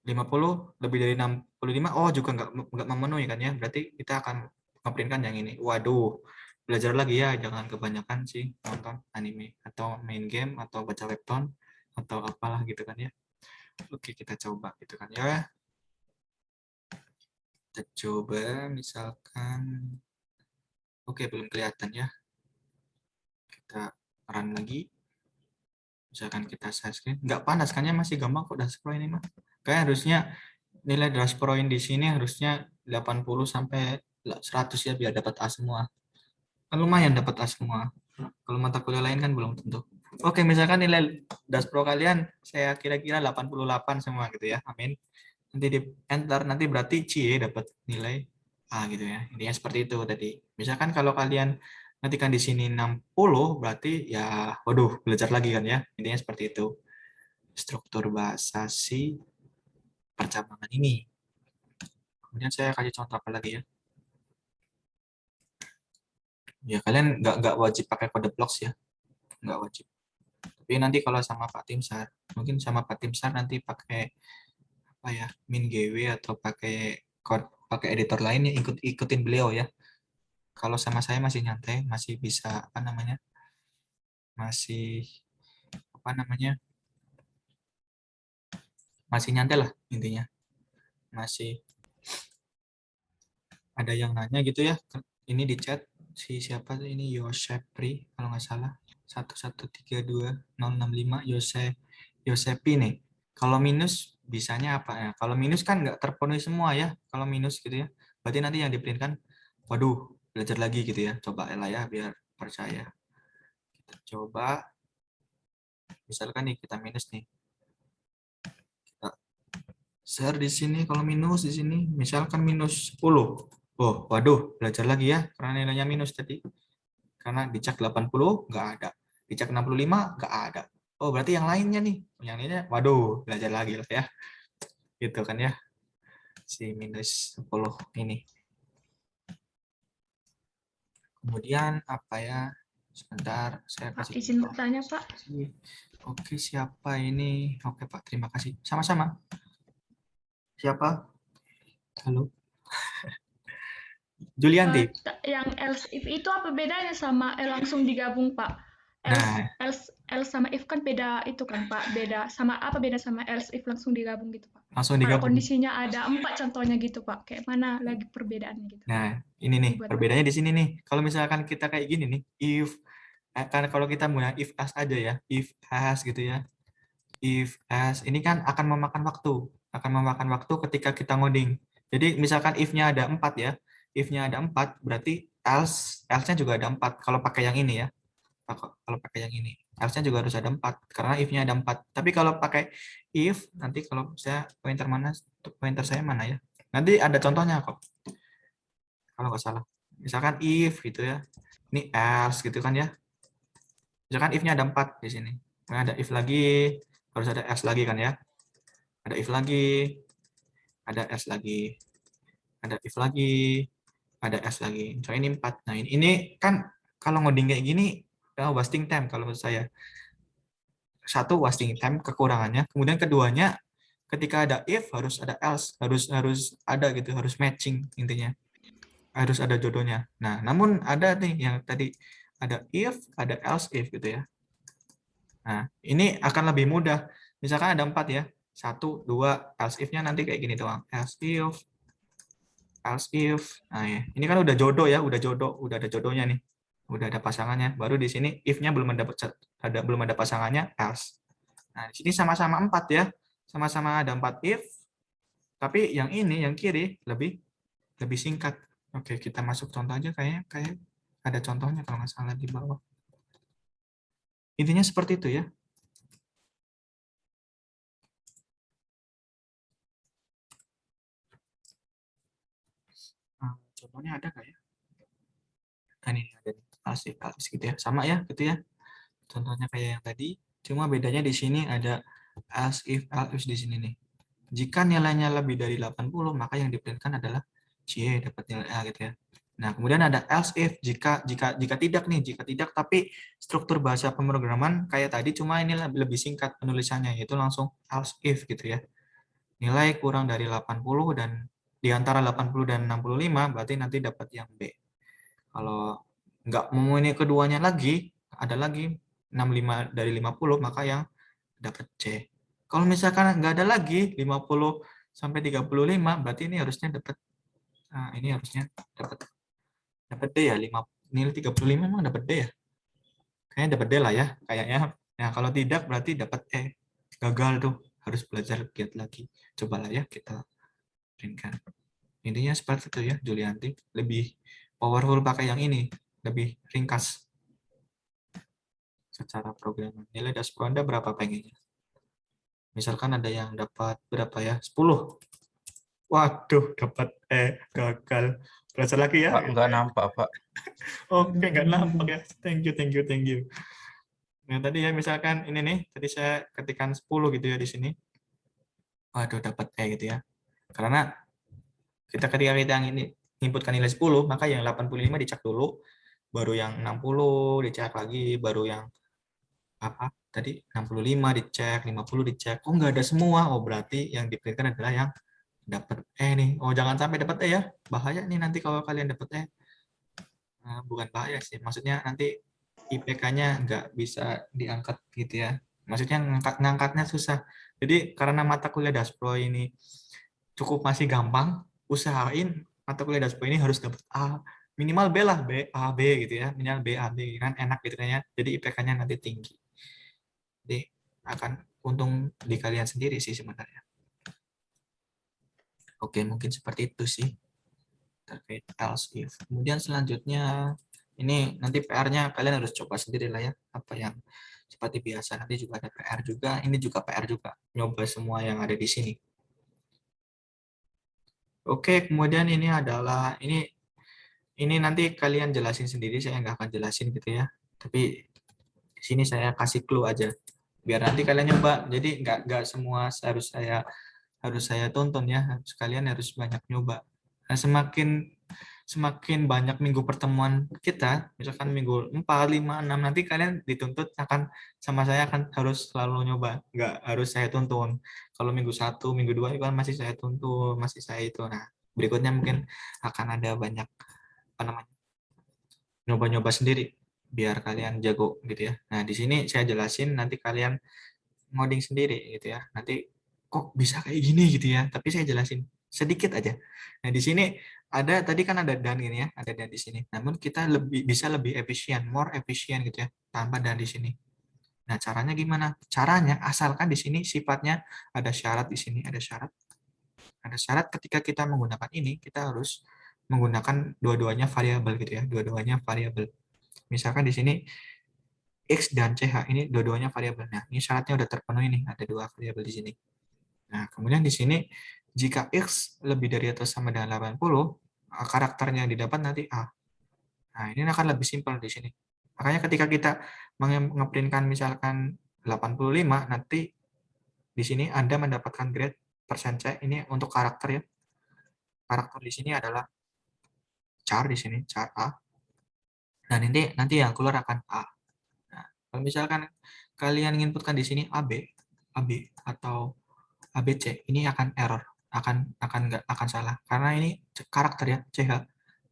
50 lebih dari 65, oh juga nggak memenuhi kan ya. Berarti kita akan ngeprintkan yang ini. Waduh, belajar lagi ya, jangan kebanyakan sih nonton anime atau main game atau baca webtoon atau apalah gitu kan ya. Oke, kita coba gitu kan ya. Kita coba misalkan, oke belum kelihatan ya. Kita run lagi. Misalkan kita share screen, nggak panas kan ya, masih gampang kok dashboard ini mah. Kayak harusnya nilai dashboard di sini harusnya 80 sampai 100 ya biar dapat A semua. Kan lumayan dapat A semua. Kalau mata kuliah lain kan belum tentu. Oke, misalkan nilai dashboard kalian saya kira-kira 88 semua gitu ya. Amin. Nanti di enter, nanti berarti C dapat nilai A gitu ya. Intinya seperti itu tadi. Misalkan kalau kalian ketika di sini 60, berarti ya waduh belajar lagi kan ya. Intinya seperti itu. Struktur bahasa C percabangan ini. Kemudian saya kasih contoh apa lagi ya. Ya kalian nggak wajib pakai kode blocks ya. Nggak wajib. Tapi nanti kalau sama Pak Timsar, mungkin sama Pak Timsar nanti pakai apa ya, MinGW atau pakai editor lain ya, ikutin beliau ya. Kalau sama saya masih nyantai, masih bisa apa namanya? Masih masih nyantai lah intinya. Masih ada yang nanya gitu ya. Ini di chat si siapa tuh ini, Yosepri kalau nggak salah. 1132065 Yosepi nih. Kalau minus bisanya apa ya? Kalau minus kan nggak terpenuhi semua ya. Kalau minus gitu ya. Berarti nanti yang diprintkan, waduh, belajar lagi gitu ya. Coba lah ya biar percaya. Kita coba. Misalkan nih kita minus nih. Kita share di sini kalau minus di sini. Misalkan minus 10. Oh, waduh, belajar lagi ya. Karena nilainya minus tadi. Karena dicek 80 nggak ada. Dicek 65 nggak ada. Oh, berarti yang lainnya nih. Yang lainnya, waduh, belajar lagi lah ya. Gitu kan ya. Si minus 10 ini. Kemudian apa ya? Sebentar, saya Pak, kasih izin contoh. bertanya, Pak. Oke, siapa ini? Oke, Pak, terima kasih. Sama-sama. Siapa? Halo. Julianti. Yang else if itu apa bedanya sama langsung digabung, Pak? Else sama if kan beda itu kan, Pak. Beda sama apa beda sama else if langsung digabung gitu, Pak? Langsung Kalau digabung. kondisinya ada 4 contohnya gitu, Pak. Kayak mana lagi perbedaannya gitu? Nah, ini nih, Dibuat perbedaannya di sini nih. Kalau misalkan kita kayak gini nih, if, kan kalau kita menggunakan if as aja ya, if as gitu ya. If as, ini kan akan memakan waktu ketika kita ngoding. Jadi misalkan if-nya ada 4 ya, if-nya ada 4, berarti else-nya juga ada 4, kalau pakai yang ini ya. Kalau pakai yang ini. else-nya juga harus ada 4 karena if-nya ada 4. Tapi kalau pakai if, nanti kalau saya pointer saya mana ya? Nanti ada contohnya kok. Kalau nggak salah. Misalkan if gitu ya. Ini else gitu kan ya. Misalkan if-nya ada 4 di sini. Nah, ada if lagi, harus ada else lagi kan ya. Ada if lagi, ada else lagi. Ada if lagi, ada else lagi. So ini 4. Nah, ini kan kalau ngoding kayak gini wasting time kalau menurut saya. Satu, wasting time kekurangannya. Kemudian keduanya, ketika ada if harus ada else, harus ada gitu, harus matching intinya. Harus ada jodohnya. Nah, namun ada nih yang tadi ada if, ada else if gitu ya. Nah, ini akan lebih mudah. Misalkan ada 4 ya. 1, 2, else if-nya nanti kayak gini doang. Else if. Nah, ya. Ini kan udah jodoh ya, udah ada jodohnya nih. Udah ada pasangannya. Baru di sini if-nya belum ada pasangannya, else. Nah, di sini sama-sama 4 ya. Sama-sama ada 4 if. Tapi yang ini, yang kiri lebih singkat. Oke, kita masuk contoh aja kayak ada contohnya kalau nggak salah di bawah. Intinya seperti itu ya. Nah, contohnya ada nggak ya? Nah, ini ada else gitu ya. Sama ya, gitu ya. Contohnya kayak yang tadi. Cuma bedanya di sini ada else if di sini nih. Jika nilainya lebih dari 80, maka yang diprintkan adalah C, dapat nilai A gitu ya. Nah, kemudian ada else if jika tidak tapi struktur bahasa pemrograman kayak tadi cuma ini lebih singkat penulisannya yaitu langsung else if gitu ya. Nilai kurang dari 80 dan di antara 80 dan 65 berarti nanti dapat yang B. Kalau nggak memenuhi keduanya lagi, ada lagi 65 dari 50 maka yang dapat C. Kalau misalkan nggak ada lagi 50 sampai 35 berarti ini harusnya dapat dapat D ya, nilai 35 memang dapat D ya? Kayaknya dapat D lah ya, kayaknya. Nah, kalau tidak berarti dapat E. Gagal tuh, harus belajar giat lagi. Cobalah ya kita printkan. Intinya seperti itu ya, Julianti. Lebih powerful pakai yang ini, lebih ringkas secara programan. Nilai dashboard Anda berapa pengennya? Misalkan ada yang dapat berapa ya? 10. Waduh, dapat gagal. Belajar lagi ya. Pak, nggak nampak, Pak. Oke, nggak nampak ya. Thank you. Nah, tadi ya misalkan ini nih, tadi saya ketikkan 10 gitu ya di sini. Waduh, dapat E gitu ya. Karena ketika kita yang ini inputkan nilai 10, maka yang 85 dicek dulu, baru yang 60 dicek lagi, baru yang apa tadi 65 dicek, 50 dicek. Oh, nggak ada semua. Oh, berarti yang diprintkan adalah yang dapat E nih. Oh, jangan sampai dapat E ya. Bahaya nih nanti kalau kalian dapat E. Nah, bukan bahaya sih. Maksudnya nanti IPK-nya nggak bisa diangkat gitu ya. Maksudnya ngangkatnya susah. Jadi karena mata kuliah Daspro ini cukup masih gampang, usahain mata kuliah Daspro ini harus dapat A. Minimal B lah, B, A, B gitu ya. Minimal B, A, B kan enak gitu kan ya. Jadi IPK-nya nanti tinggi. Jadi akan untung di kalian sendiri sih sebenarnya. Oke, mungkin seperti itu sih terkait else if. Kemudian selanjutnya ini nanti PR-nya kalian harus coba sendiri lah ya, apa yang seperti biasa. Nanti juga ada PR juga, ini juga PR juga, nyoba semua yang ada di sini. Oke, kemudian ini adalah ini nanti kalian jelasin sendiri, saya nggak akan jelasin gitu ya. Tapi di sini saya kasih clue aja, biar nanti kalian nyoba. Jadi nggak semua harus saya tonton ya, kalian harus banyak nyoba. Nah, semakin banyak minggu pertemuan kita, misalkan minggu 4, 5, 6, nanti kalian dituntut akan sama saya akan harus selalu nyoba, nggak harus saya tuntun. Kalau minggu 1, minggu 2 kan masih saya tuntun, masih saya itu. Nah, berikutnya mungkin akan ada banyak apa namanya nyoba-nyoba sendiri biar kalian jago gitu ya. Nah, di sini saya jelasin, nanti kalian ngoding sendiri gitu ya. Nanti kok bisa kayak gini gitu ya, tapi saya jelasin sedikit aja. Nah, di sini ada tadi kan ada dan ini ya, ada dan di sini. Namun kita bisa lebih efisien, more efisien gitu ya, tanpa dan di sini. Nah, caranya gimana? Caranya asalkan di sini sifatnya ada syarat di sini, ada syarat. Ada syarat ketika kita menggunakan ini, kita harus menggunakan dua-duanya variabel gitu ya, dua-duanya variabel. Misalkan di sini X dan CH ini dua-duanya variabel. Nah, ini syaratnya udah terpenuhi nih, ada dua variabel di sini. Nah, kemudian di sini jika X lebih dari atau sama dengan 80, karakternya yang didapat nanti A. Nah, ini akan lebih simpel di sini. Makanya ketika kita ngeprintkan misalkan 85, nanti di sini Anda mendapatkan grade persen C, ini untuk karakter ya. Karakter di sini adalah char di sini, char A. Dan nanti yang keluar akan A. Nah, kalau misalkan kalian inputkan di sini AB atau ABC, ini akan error, akan salah karena ini karakter ya, CH.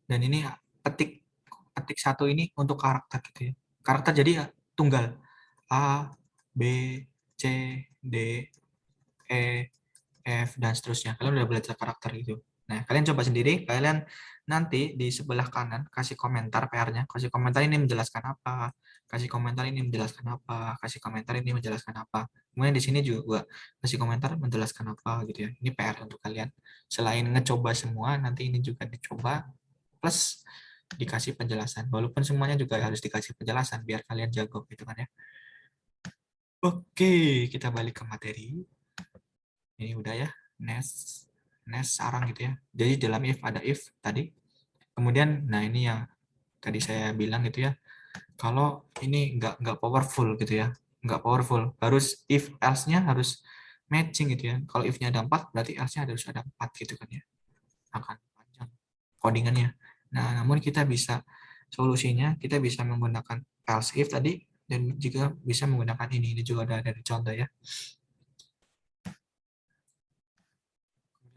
Dan ini petik satu ini untuk karakter gitu ya. Karakter jadi ya, tunggal A, B, C, D, E, F, dan seterusnya. Kalian udah belajar karakter itu. Nah, kalian coba sendiri, kalian nanti di sebelah kanan kasih komentar PR-nya, kasih komentar ini menjelaskan apa, kasih komentar ini menjelaskan apa, kasih komentar ini menjelaskan apa. Kemudian di sini juga kasih komentar menjelaskan apa gitu ya. Ini PR untuk kalian. Selain ngecoba semua, nanti ini juga dicoba plus dikasih penjelasan. Walaupun semuanya juga harus dikasih penjelasan biar kalian jago gitu kan ya. Oke, kita balik ke materi. Ini udah ya, nest sarang gitu ya. Jadi dalam if ada if tadi. Kemudian, nah ini yang tadi saya bilang gitu ya. Kalau ini nggak powerful gitu ya, nggak powerful. Harus if else-nya harus matching gitu ya. Kalau if-nya ada 4, berarti else-nya harus ada 4 gitu kan ya. Akan panjang codingannya. Nah, namun kita bisa solusinya, kita bisa menggunakan else if tadi, dan juga bisa menggunakan ini juga ada dari contoh ya.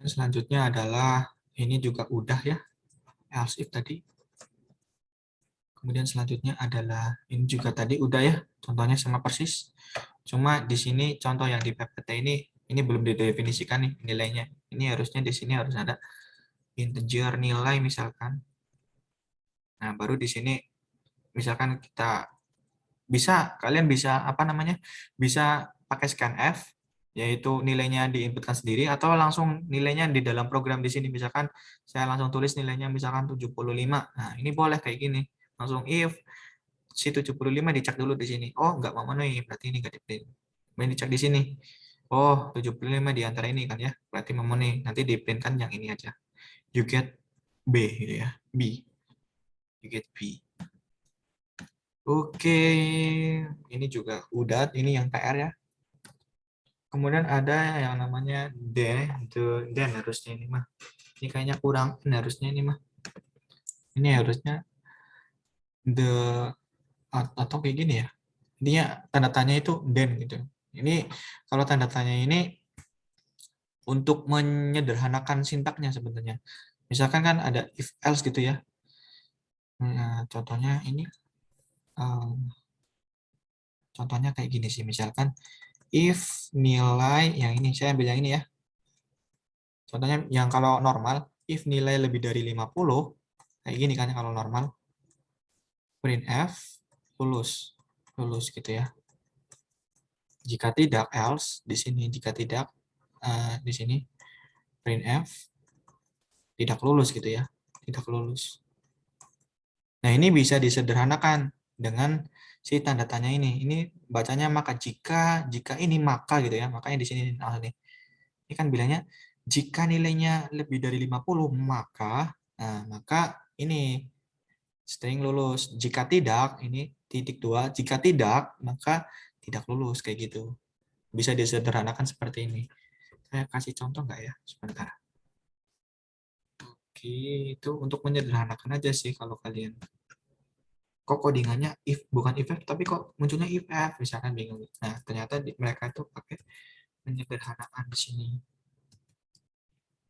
Selanjutnya adalah ini juga udah ya, else if tadi. Kemudian selanjutnya adalah ini juga tadi udah ya, contohnya sama persis. Cuma di sini contoh yang di PPT ini belum didefinisikan nih nilainya. Ini harusnya di sini harus ada integer nilai misalkan. Nah, baru di sini misalkan kita kalian bisa apa namanya? Bisa pakai scanf, yaitu nilainya diinputkan sendiri, atau langsung nilainya di dalam program di sini. Misalkan saya langsung tulis nilainya misalkan 75. Nah, ini boleh kayak gini. Langsung if si 75 dicek dulu di sini. Oh, nggak memenuhi, berarti ini nggak di-print. Kemudian dicek di sini. Oh, 75 di antara ini kan ya, berarti memenuhi. Nanti di-print kan yang ini aja. You get B gitu ya. B. You get B. Oke, ini juga udah, ini yang PR ya. Kemudian ada yang namanya then harusnya ini mah. Ini kayaknya kurang, ini harusnya ini mah. Ini harusnya the atau kayak gini ya. Intinya tanda tanya itu then gitu. Ini kalau tanda tanya ini untuk menyederhanakan sintaknya sebenarnya. Misalkan kan ada if else gitu ya. Nah, contohnya ini contohnya kayak gini sih, misalkan if nilai yang ini, saya ambil yang ini ya. Contohnya yang kalau normal, if nilai lebih dari 50, kayak gini kan kalau normal. Printf lulus gitu ya. Jika tidak else di sini, jika tidak di sini printf tidak lulus gitu ya. Tidak lulus. Nah, ini bisa disederhanakan dengan si tanda tanya ini. Ini bacanya maka jika ini maka gitu ya. Makanya di sini ini kan bilangnya jika nilainya lebih dari 50 maka ini string lulus. Jika tidak ini titik 2. Jika tidak maka tidak lulus kayak gitu. Bisa disederhanakan seperti ini. Saya kasih contoh nggak ya? Sebentar. Oke, itu untuk menyederhanakan aja sih kalau kalian. Kok codingannya if bukan if tapi kok munculnya if misalkan bingung. Nah, ternyata mereka itu pakai menyederhanakan di sini.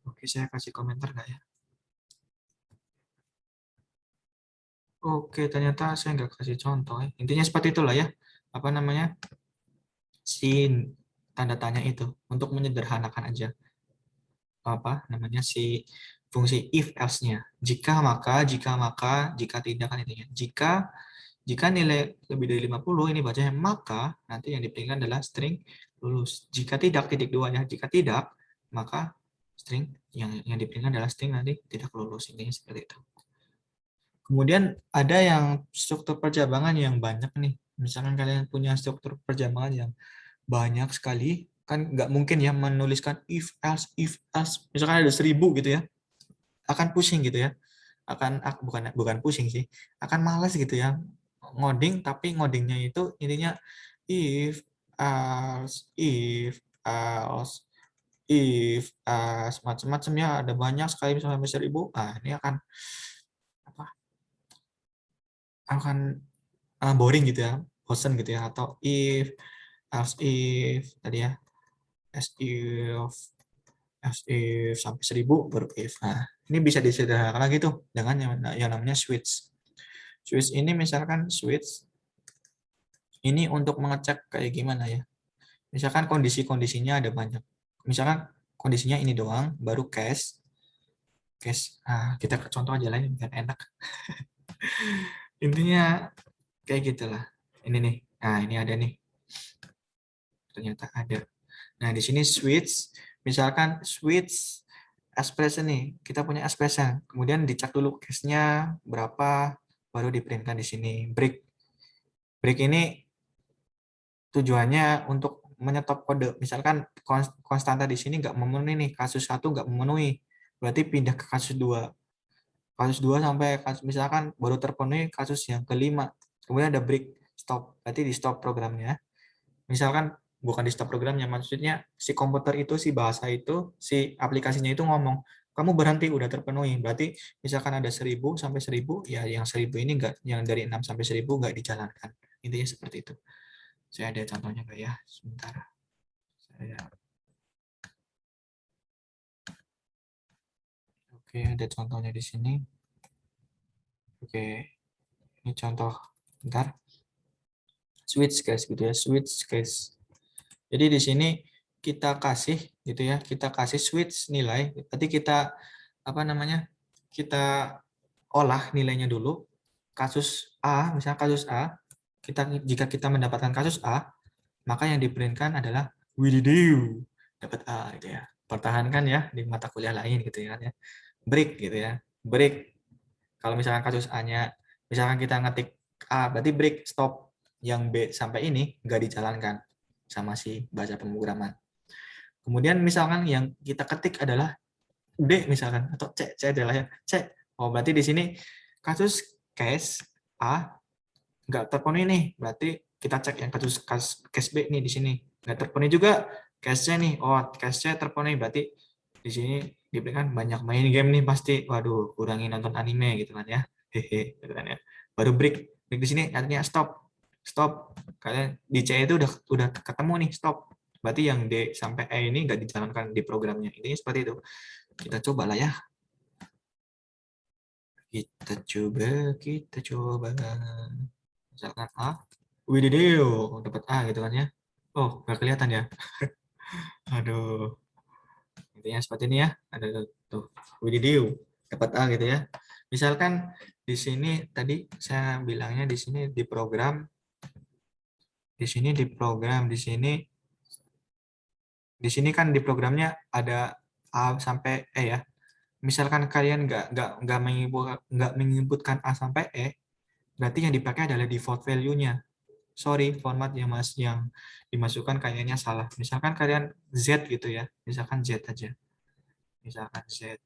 Oke, saya kasih komentar nggak ya? Oke, ternyata saya nggak kasih contoh. Intinya seperti itulah ya. Apa namanya? Si tanda tanya itu untuk menyederhanakan aja. Apa namanya si fungsi if else-nya. Jika maka, jika tidak kan intinya. Jika nilai lebih dari 50 ini bacanya maka nanti yang diberikan adalah string lulus. Jika tidak titik 2 ya. Jika tidak maka string yang diberikan adalah string nanti tidak lulus. Ini seperti itu. Kemudian ada yang struktur percabangan yang banyak nih. Misalkan kalian punya struktur percabangan yang banyak sekali, kan nggak mungkin ya menuliskan if else. Misalkan ada 1000 gitu ya, akan pusing gitu ya. Bukan pusing sih, akan malas gitu ya ngoding, tapi ngodingnya itu intinya if else macam-macam ya, ada banyak sekali misalnya sampai 1000. Nah, ini akan boring gitu ya, bosen gitu ya. Atau if tadi ya, as if sampai 1000 baru if. Nah, ini bisa disederhanakan lagi tuh dengan yang namanya switch. Switch ini misalkan ini untuk mengecek kayak gimana ya. Misalkan kondisi-kondisinya ada banyak. Misalkan kondisinya ini doang, baru case. Kita contoh aja lah biar enak. Intinya kayak gitulah. Ini nih. Nah, ini ada nih. Ternyata ada. Nah, di sini switch, misalkan switch expression nih. Kita punya expression. Kemudian dicek dulu case-nya berapa, baru di-print-kan di sini. Break. Break ini tujuannya untuk menyetop kode. Misalkan konstanta di sini nggak memenuhi nih, kasus 1 nggak memenuhi. Berarti pindah ke kasus 2. Kasus 2 sampai kasus misalkan baru terpenuhi kasus yang kelima. Kemudian ada break, stop. Berarti di stop programnya. Misalkan bukan di stop programnya, maksudnya si komputer itu, si bahasa itu, si aplikasinya itu ngomong, kamu berhenti, udah terpenuhi. Berarti misalkan ada 1000 sampai 1000, ya yang 1000 ini enggak, yang dari 6 sampai 1000 enggak dijalankan. Intinya seperti itu. Saya ada contohnya enggak ya? Sebentar. Oke, ada contohnya di sini. Oke, ini contoh. Bentar. Switch case gitu ya, switch case. Jadi di sini kita kasih gitu ya, kita kasih switch nilai. Berarti kita kita olah nilainya dulu. Kasus A, misalnya kasus A, jika kita mendapatkan kasus A, maka yang di-print-kan adalah wididiu, dapat A gitu ya. Pertahankan ya di mata kuliah lain gitu ya. Break gitu ya. Break. Kalau misalkan kasus A-nya, misalkan kita ngetik A, berarti break, stop. Yang B sampai ini nggak dijalankan sama si bahasa pemrograman. Kemudian misalkan yang kita ketik adalah D misalkan, atau C adalah ya C. Oh, berarti di sini kasus case A nggak terpenuhi nih, berarti kita cek yang kasus case B nih di sini. Nggak terpenuhi juga case C nih. Oh, case C terpenuhi, berarti di sini diberikan banyak main game nih pasti. Waduh, kurangi nonton anime gitu kan ya. Hehe, gitu kan ya. Baru break. Break di sini artinya stop. Stop. Kalian di C itu udah ketemu nih, stop. Berarti yang D sampai E ini nggak dijalankan di programnya. Ini seperti itu. Kita coba lah ya. Kita coba. Misalkan A. Widideo, dapat A gitu kan ya. Oh, nggak kelihatan ya. Aduh. Intinya seperti ini ya. Ada tuh. Widideo, dapat A gitu ya. Misalkan di sini tadi saya bilangnya di sini diprogram. Di sini kan di programnya ada A sampai E ya. Misalkan kalian nggak menginputkan A sampai E, berarti yang dipakai adalah default value-nya. Sorry, format yang dimasukkan kayaknya salah. Misalkan kalian Z gitu ya, misalkan Z aja. Misalkan Z.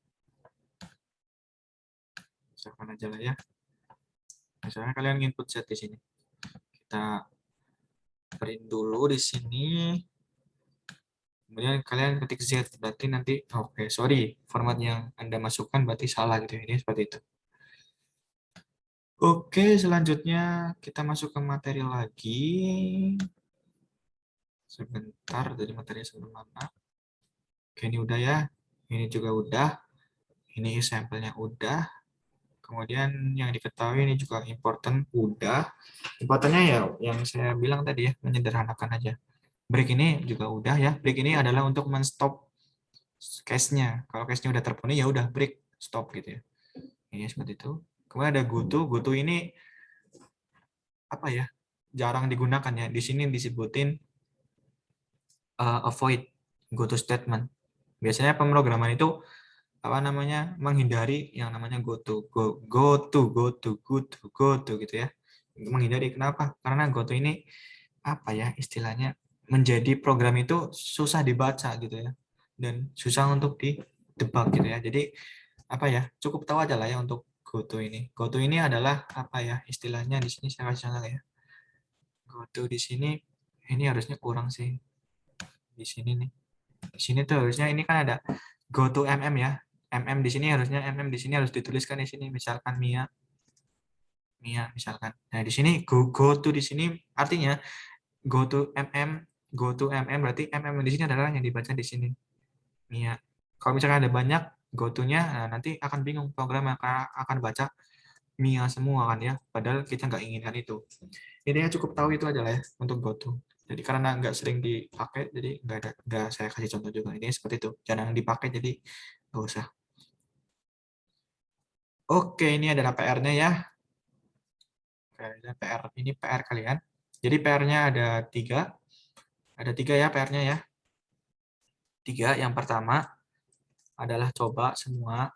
Misalkan aja lah ya. Misalkan kalian input Z di sini. Kita print dulu di sini. Kemudian kalian ketik Z, berarti nanti, oke, sorry, format yang Anda masukkan berarti salah gitu ya. Ini seperti itu. Oke, selanjutnya kita masuk ke materi lagi. Sebentar, dari materi sebelum mana. Oke, ini udah ya. Ini juga udah. Ini sampelnya udah. Kemudian yang diketahui ini juga important udah. Importantnya ya yang saya bilang tadi ya, menyederhanakan aja. Break ini juga udah ya. Break ini adalah untuk men-stop case-nya. Kalau case-nya udah terpenuhi ya udah break, stop gitu ya. Ini seperti itu. Kemudian ada goto. Goto ini apa ya? Jarang digunakan ya. Di sini disebutin avoid goto statement. Biasanya pemrograman itu menghindari yang namanya go to gitu ya. Menghindari kenapa? Karena go to ini istilahnya menjadi program itu susah dibaca gitu ya, dan susah untuk ditebak gitu ya. Jadi cukup tahu aja lah ya untuk go to ini. Go to ini adalah istilahnya di sini saya kasih contoh ya. Go to di sini ini harusnya kurang sih di sini nih. Di sini tuh harusnya ini kan ada go to ya. Di sini harusnya di sini harus dituliskan di sini, misalkan Mia misalkan. Nah, di sini go to di sini artinya go to berarti di sini adalah yang dibaca di sini. Mia. Kalau misalkan ada banyak go to-nya, nanti akan bingung program akan baca Mia semua kan ya, padahal kita nggak inginkan itu. Intinya cukup tahu itu aja lah ya untuk go to. Jadi karena nggak sering dipakai, jadi nggak saya kasih contoh juga. Ini seperti itu, jarang dipakai, jadi nggak usah. Oke, ini adalah PR-nya ya. Ini PR kalian. Jadi PR-nya ada 3. Ada 3 ya PR-nya ya. 3, yang pertama adalah coba semua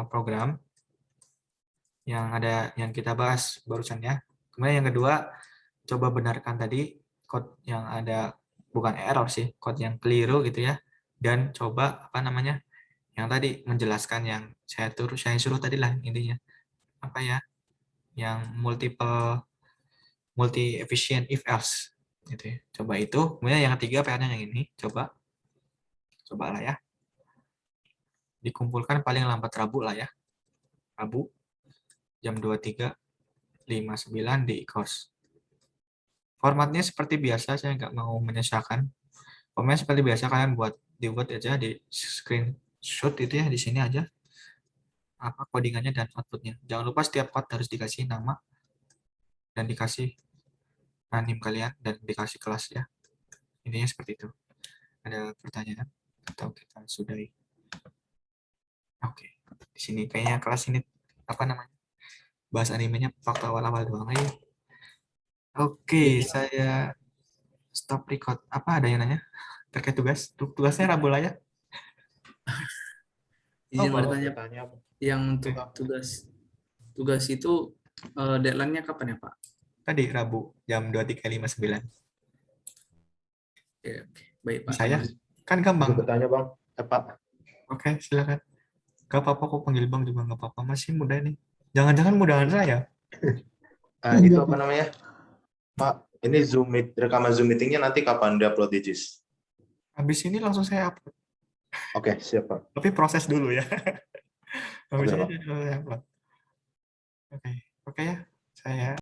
program yang kita bahas barusan ya. Kemudian yang kedua, coba benarkan tadi code yang ada, bukan error sih, code yang keliru gitu ya. Dan coba yang tadi menjelaskan yang saya suruh tadi lah intinya. Yang multi efficient if else gitu ya. Coba itu. Kemudian yang ketiga PR-nya yang ini, cobalah ya. Dikumpulkan paling lambat Rabu lah ya. Rabu jam 23.59 di e-course. Formatnya seperti biasa, saya nggak mau menyusahkan. Formatnya seperti biasa, kalian dibuat aja di screenshot itu ya, di sini aja codingannya dan outputnya. Jangan lupa setiap code harus dikasih nama dan dikasih nim kalian dan dikasih kelas ya. Intinya seperti itu. Ada pertanyaan atau kita sudahi? Oke. Di sini kayaknya kelas ini bahas animenya waktu awal-awal doang aja. Oke, saya stop record. Apa ada yang nanya terkait tugas? Tugasnya Rabu lah ya? Izin Apa? bertanya Pak, yang untuk tugas itu deadline-nya kapan ya Pak? Tadi Rabu jam 23.59. Oke, baik Pak. Bisa ya? Kan gampang. Bertanya Bang, Pak. Oke, silakan. Gak apa-apa kok, panggil Bang juga gak apa-apa. Masih muda ini. Jangan-jangan mudahan saya. Itu apa namanya? Pak, ini rekaman Zoom meetingnya nanti kapan diupload di JIS? Habis ini langsung saya upload. Oke, siap Pak. Tapi proses dulu ya. Habis Oke, ini Pak. saya upload. Oke ya. Saya